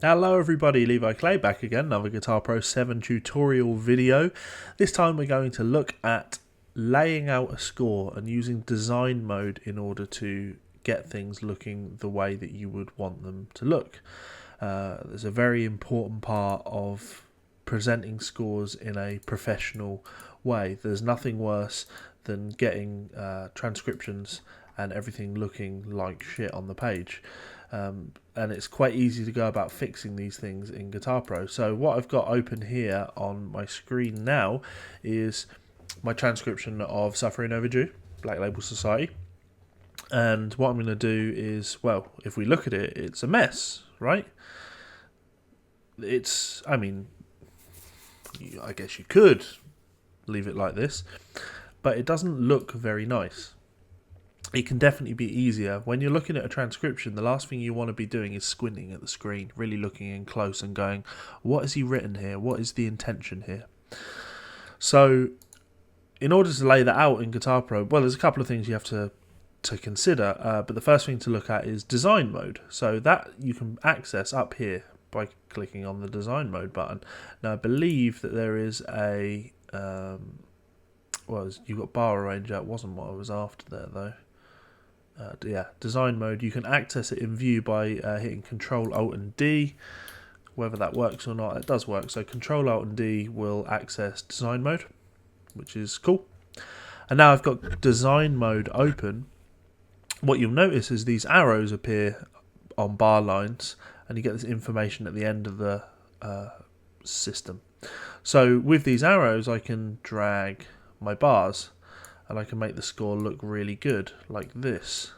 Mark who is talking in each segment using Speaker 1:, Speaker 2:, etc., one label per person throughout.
Speaker 1: Hello everybody, Levi Clay back again, another Guitar Pro 7 tutorial video. This time we're going to look at laying out a score and using design mode in order to get things looking the way that you would want them to look. There's a very important part of presenting scores in a professional way. There's nothing worse than getting transcriptions and everything looking like shit on the page. And it's quite easy to go about fixing these things in Guitar Pro. So what I've got open here on my screen now is my transcription of Suffering Overdue, Black Label Society. And what I'm going to do is, well, if we look at it, it's a mess, right? I guess you could leave it like this, but it doesn't look very nice. It can definitely be easier. When you're looking at a transcription, the last thing you want to be doing is squinting at the screen, really looking in close and going, what has he written here? What is the intention here? So in order to lay that out in Guitar Pro, well, there's a couple of things you have to consider, but the first thing to look at is design mode. So that you can access up here by clicking on the design mode button. Now I believe that there is a you've got bar arranger. It wasn't what I was after there though. Design mode. You can access it in view by hitting Control Alt and D. Whether that works or not, it does work. So Control Alt and D will access design mode, which is cool. And now I've got design mode open. What you'll notice is these arrows appear on bar lines, and you get this information at the end of the system. So with these arrows, I can drag my bars, and I can make the score look really good, like this.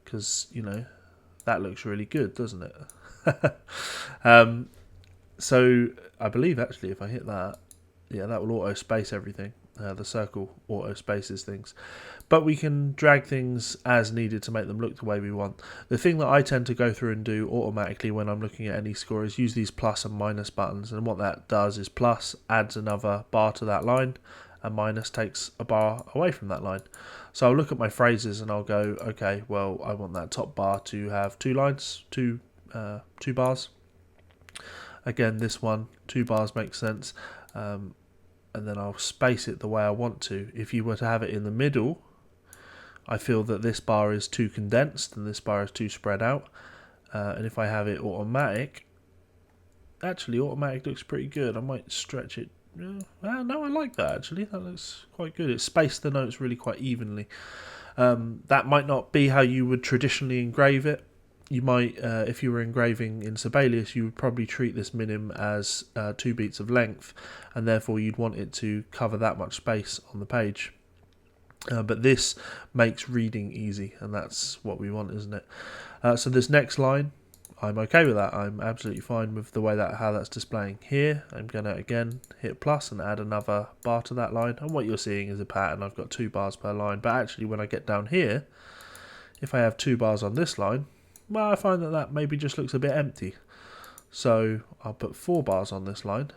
Speaker 1: Because, you know, that looks really good, doesn't it? So I believe actually if I hit that, yeah, that will auto space everything. The circle auto spaces things. But we can drag things as needed to make them look the way we want. The thing that I tend to go through and do automatically when I'm looking at any score is use these plus and minus buttons. And what that does is plus adds another bar to that line, and minus takes a bar away from that line. So I'll look at my phrases and I'll go, okay, well, I want that top bar to have two lines, two bars. Again, this one, 2 bars makes sense. And then I'll space it the way I want to. If you were to have it in the middle, I feel that this bar is too condensed and this bar is too spread out. And if I have it automatic, actually automatic looks pretty good. I might stretch it. No, I like that actually. That looks quite good. It spaced the notes really quite evenly. That might not be how you would traditionally engrave it. You might, if you were engraving in Sibelius, you would probably treat this minim as 2 beats of length, and therefore you'd want it to cover that much space on the page. But this makes reading easy, and that's what we want, isn't it? So this next line, I'm okay with that. I'm absolutely fine with the way how that's displaying here. I'm going to again hit plus and add another bar to that line, and what you're seeing is a pattern. I've got 2 bars per line, but actually when I get down here, if I have 2 bars on this line, well, I find that maybe just looks a bit empty. So I'll put 4 bars on this line.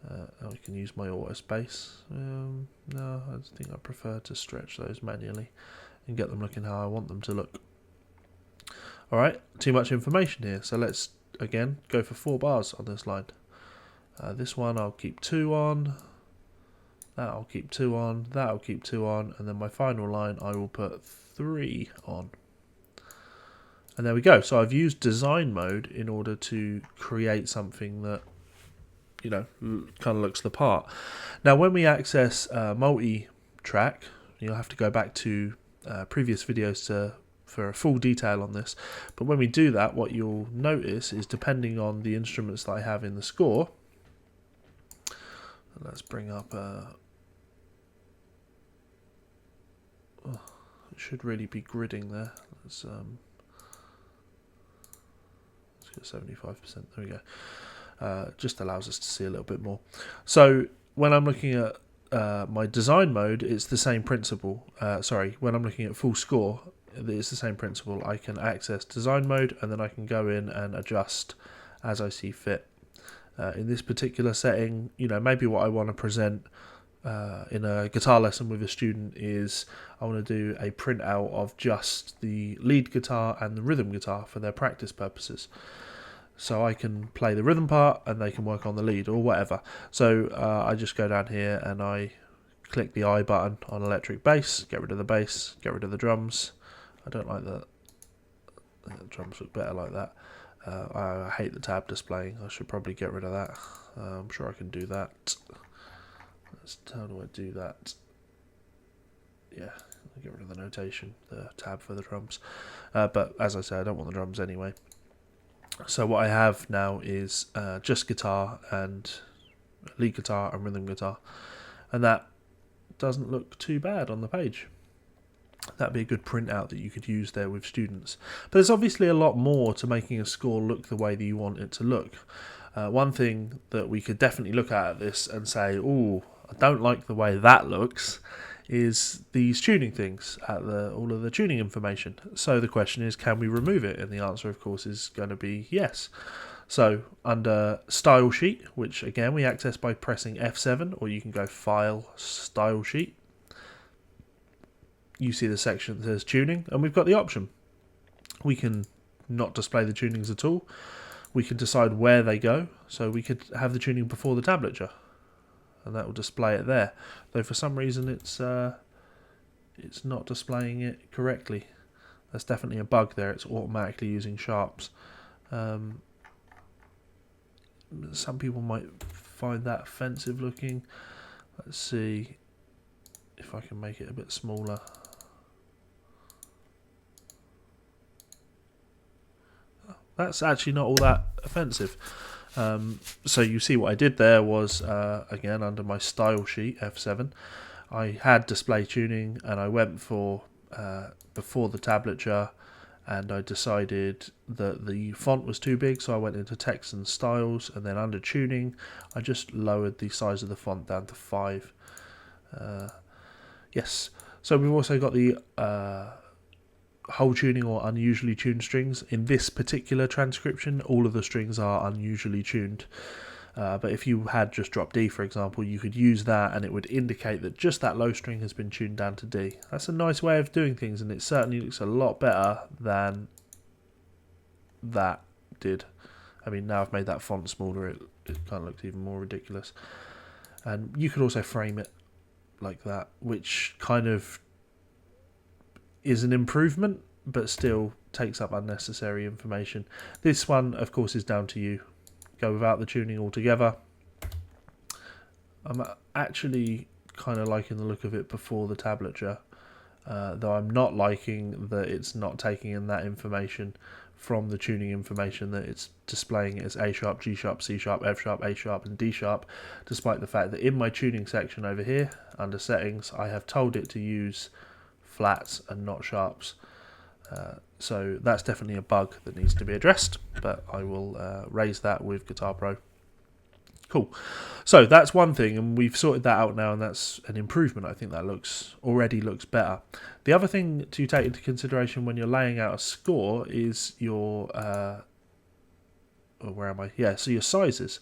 Speaker 1: I can use my auto space. No, I think I prefer to stretch those manually and get them looking how I want them to look. Alright, too much information here. So let's, again, go for 4 bars on this line. This one I'll keep 2 on. That I'll keep 2 on. That I'll keep 2 on. And then my final line I will put 3 on. And there we go. So I've used design mode in order to create something that, you know, kind of looks the part. Now, when we access multi-track, you'll have to go back to previous videos for a full detail on this. But when we do that, what you'll notice is depending on the instruments that I have in the score, let's bring up it should really be gridding there. Let's get 75%. There we go. Just allows us to see a little bit more. So when I'm looking at my design mode, it's the same principle. When I'm looking at full score, it's the same principle. I can access design mode and then I can go in and adjust as I see fit. In this particular setting, you know, maybe what I want to present in a guitar lesson with a student is I want to do a printout of just the lead guitar and the rhythm guitar for their practice purposes. So I can play the rhythm part and they can work on the lead or whatever. So I just go down here and I click the I button on electric bass, get rid of the bass, get rid of the drums. I don't like that. The drums look better like that. I hate the tab displaying. I should probably get rid of that. I'm sure I can do that. How do I do that? Yeah, I'll get rid of the notation, the tab for the drums. But as I say, I don't want the drums anyway. So what I have now is just guitar and lead guitar and rhythm guitar. And that doesn't look too bad on the page. That'd be a good printout that you could use there with students. But there's obviously a lot more to making a score look the way that you want it to look. One thing that we could definitely look at this and say, oh, I don't like the way that looks, is these tuning things, all of the tuning information. So the question is, can we remove it? And the answer, of course, is going to be yes. So under Style Sheet, which again we access by pressing F7, or you can go File, Style Sheet. You see the section that says Tuning, and we've got the option. We can not display the tunings at all. We can decide where they go, so we could have the tuning before the tablature, and that will display it there. Though for some reason it's not displaying it correctly. That's definitely a bug there. It's automatically using sharps. Some people might find that offensive looking. Let's see if I can make it a bit smaller. That's actually not all that offensive. So you see what I did there was, again, under my style sheet, F7, I had display tuning and I went for before the tablature, and I decided that the font was too big, so I went into text and styles, and then under tuning I just lowered the size of the font down to 5. Yes, so we've also got the whole tuning or unusually tuned strings. In this particular transcription, all of the strings are unusually tuned. But if you had just dropped D, for example, you could use that and it would indicate that just that low string has been tuned down to D. That's a nice way of doing things, and it certainly looks a lot better than that did. I mean, now I've made that font smaller, it kind of looks even more ridiculous. And you could also frame it like that, which kind of is an improvement, but still takes up unnecessary information. This one, of course, is down to you. Go without the tuning altogether. I'm actually kind of liking the look of it before the tablature, though I'm not liking that it's not taking in that information from the tuning information, that it's displaying it as A sharp, G sharp, C sharp, F sharp, A sharp and D sharp, despite the fact that in my tuning section over here under settings I have told it to use flats and not sharps. So that's definitely a bug that needs to be addressed, but I will raise that with Guitar Pro. Cool. So that's one thing, and we've sorted that out now, and that's an improvement. I think that already looks better. The other thing to take into consideration when you're laying out a score is your where am I? Yeah, so your sizes.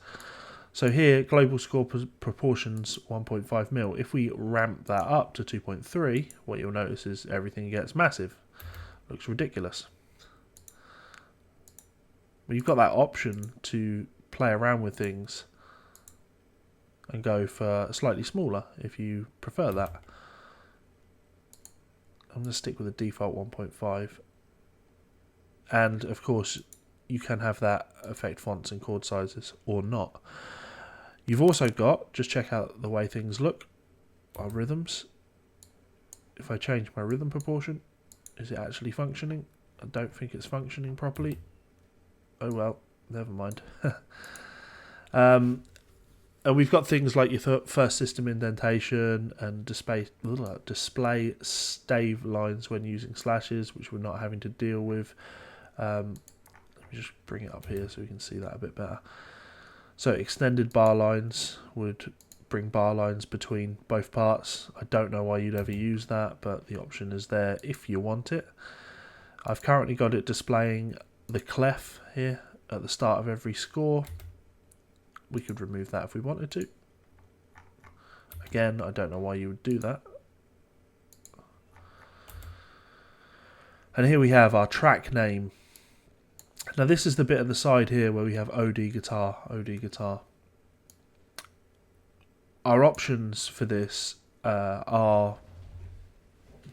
Speaker 1: So here, global score proportions 1.5 mil. If we ramp that up to 2.3, what you'll notice is everything gets massive. Looks ridiculous. But you've got that option to play around with things and go for slightly smaller if you prefer that. I'm going to stick with the default 1.5. And of course, you can have that affect fonts and chord sizes or not. You've also got, just check out the way things look, our rhythms. If I change my rhythm proportion, is it actually functioning? I don't think it's functioning properly. Oh well, never mind. And we've got things like your first system indentation and display stave lines when using slashes, which we're not having to deal with. Let me just bring it up here so we can see that a bit better. So extended bar lines would bring bar lines between both parts. I don't know why you'd ever use that, but the option is there if you want it. I've currently got it displaying the clef here at the start of every score. We could remove that if we wanted to. Again, I don't know why you would do that. And here we have our track name. Now this is the bit at the side here where we have OD guitar, OD guitar. Our options for this are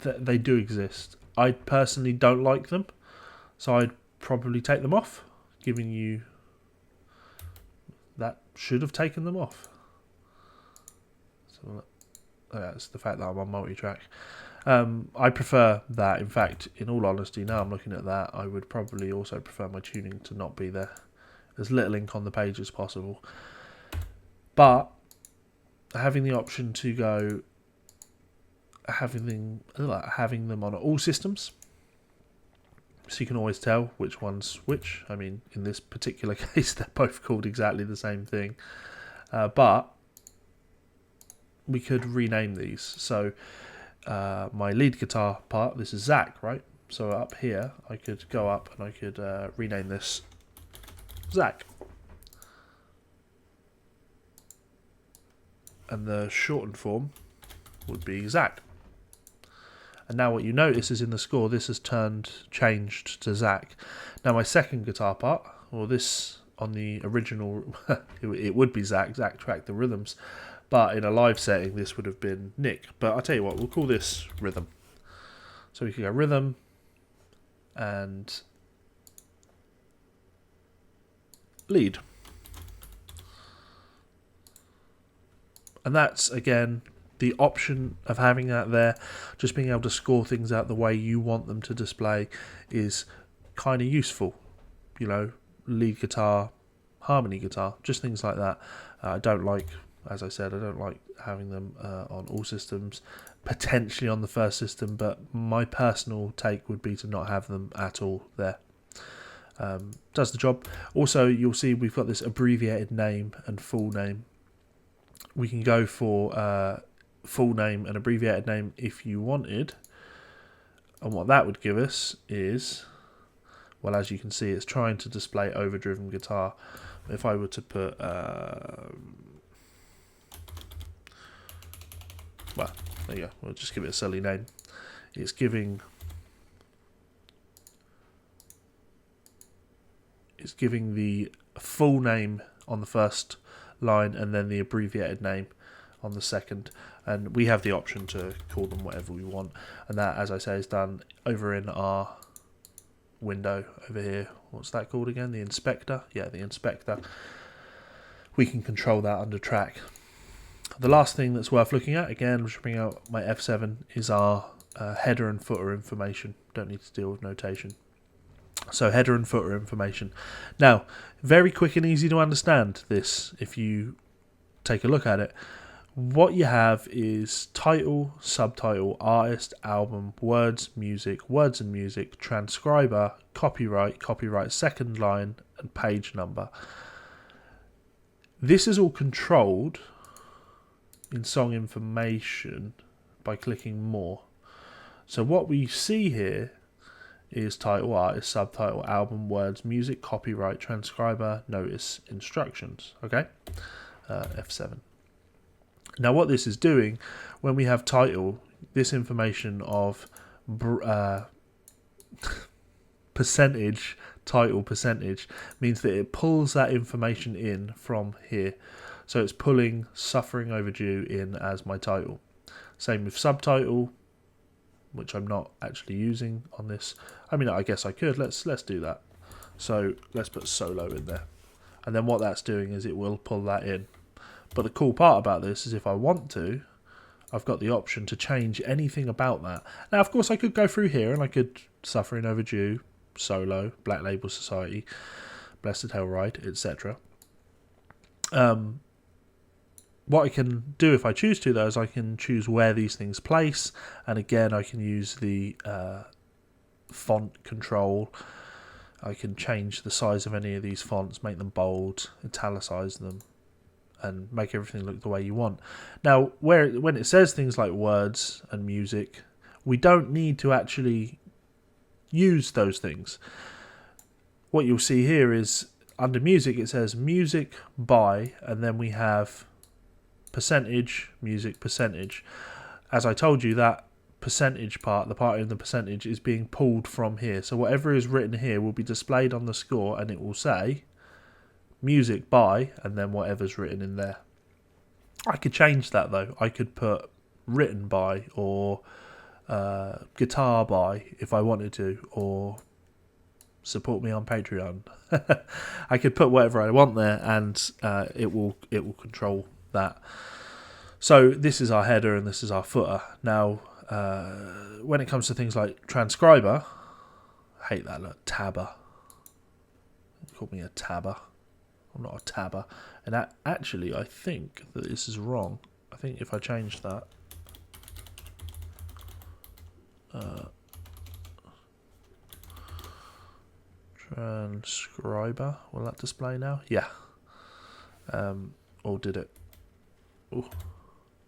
Speaker 1: that they do exist. I personally don't like them, so I'd probably take them off, giving you that should have taken them off. So that's the fact that I'm on multi-track. I prefer that. In fact, in all honesty, now I'm looking at that, I would probably also prefer my tuning to not be there. As little ink on the page as possible. But having the option to go having them on all systems, so you can always tell which one's which. I mean, in this particular case, they're both called exactly the same thing. But we could rename these. So my lead guitar part, this is Zach, right? So up here, I could go up and I could rename this Zach. And the shortened form would be Zach. And now what you notice is in the score, this has changed to Zach. Now my second guitar part, or this on the original, it would be Zach. Zach tracked the rhythms. But in a live setting, this would have been Nick. But I'll tell you what, we'll call this rhythm. So we can go rhythm and lead. And that's, again, the option of having that there. Just being able to score things out the way you want them to display is kind of useful. You know, lead guitar, harmony guitar, just things like that. I don't like, as I said, I don't like having them on all systems, potentially on the first system, but my personal take would be to not have them at all there. Does the job. Also, you'll see we've got this abbreviated name and full name. We can go for full name and abbreviated name if you wanted. And what that would give us is, well, as you can see, it's trying to display overdriven guitar. If I were to put, well, there you go. We'll just give it a silly name. It's giving the full name on the first line and then the abbreviated name on the second, and we have the option to call them whatever we want, and that, as I say, is done over in our window over here. What's that called again? The inspector? Yeah, the inspector. We can control that under track. The last thing that's worth looking at, again, which will bring out my F7, is our header and footer information. Don't need to deal with notation. So header and footer information. Now, very quick and easy to understand this if you take a look at it. What you have is title, subtitle, artist, album, words and music, transcriber, copyright second line, and page number. This is all controlled in song information by clicking more. So what we see here is title, artist, subtitle, album, words, music, copyright, transcriber, notice, instructions. Okay, F7. Now what this is doing, when we have title, this information of percentage, title percentage, means that it pulls that information in from here. So it's pulling Suffering Overdue in as my title. Same with subtitle, which I'm not actually using on this. I mean, I guess I could. Let's do that. So let's put solo in there. And then what that's doing is it will pull that in. But the cool part about this is if I want to, I've got the option to change anything about that. Now, of course, I could go through here and I could Suffering Overdue, solo, Black Label Society, Blessed Hellride, etc. What I can do if I choose to, though, is I can choose where these things place. And again, I can use the font control. I can change the size of any of these fonts, make them bold, italicize them, and make everything look the way you want. Now, when it says things like words and music, we don't need to actually use those things. What you'll see here is under music, it says music by, and then we have percentage, music, percentage. As I told you, that percentage part, the part in the percentage, is being pulled from here. So whatever is written here will be displayed on the score, and it will say music by, and then whatever's written in there. I could change that though. I could put written by, or guitar by if I wanted to, or support me on Patreon. I could put whatever I want there, and it will control that. So this is our header and this is our footer. Now when it comes to things like transcriber, I hate that, look, tabber. You called me a tabber. I'm not a tabber. And actually I think that this is wrong. I think if I change that, transcriber, will that display now? Yeah. Or did it? Ooh,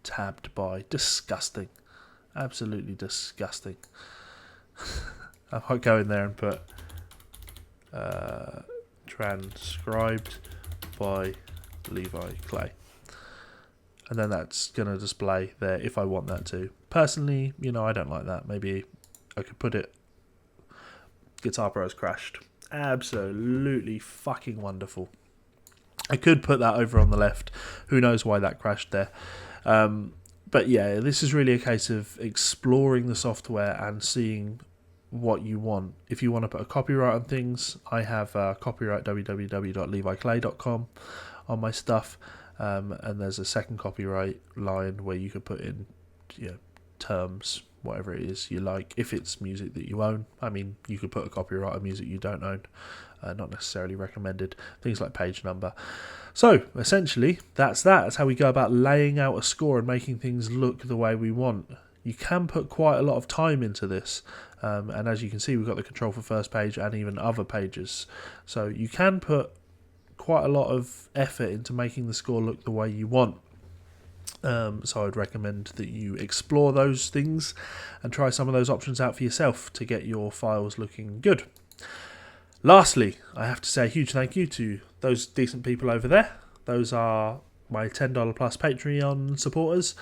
Speaker 1: tabbed by. Disgusting. Absolutely disgusting. I might go in there and put transcribed by Levi Clay. And then that's going to display there if I want that to. Personally, you know, I don't like that. Maybe I could put it, Guitar Pro's crashed. Absolutely fucking wonderful. I could put that over on the left. Who knows why that crashed there. But yeah, this is really a case of exploring the software and seeing what you want. If you want to put a copyright on things, I have copyright www.leviclay.com on my stuff. And there's a second copyright line where you could put in, you know, terms, whatever it is you like. If it's music that you own, I mean, you could put a copyright on music you don't own. Not necessarily recommended. Things like page number. So essentially, that's that. That's how we go about laying out a score and making things look the way we want. You can put quite a lot of time into this. And as you can see, we've got the control for first page and even other pages. So you can put quite a lot of effort into making the score look the way you want. So I'd recommend that you explore those things and try some of those options out for yourself to get your files looking good. Lastly, I have to say a huge thank you to those decent people over there. Those are my $10 plus Patreon supporters.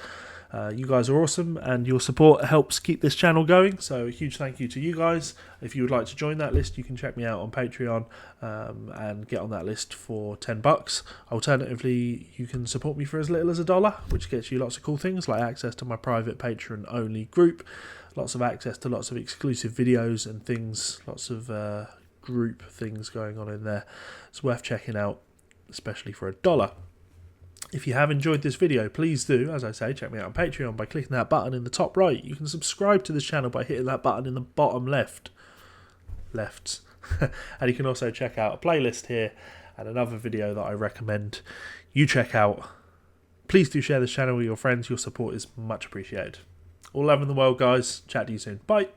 Speaker 1: You guys are awesome, and your support helps keep this channel going, so a huge thank you to you guys. If you would like to join that list, you can check me out on Patreon and get on that list for $10. Alternatively, you can support me for as little as $1, which gets you lots of cool things like access to my private Patreon only group, lots of access to lots of exclusive videos and things, lots of group things going on in there. It's worth checking out, especially for $1. If you have enjoyed this video, please do, as I say, check me out on Patreon by clicking that button in the top right. You can subscribe to this channel by hitting that button in the bottom left. And you can also check out a playlist here and another video that I recommend you check out. Please do share this channel with your friends. Your support is much appreciated. All love in the world, guys. Chat to you soon. Bye.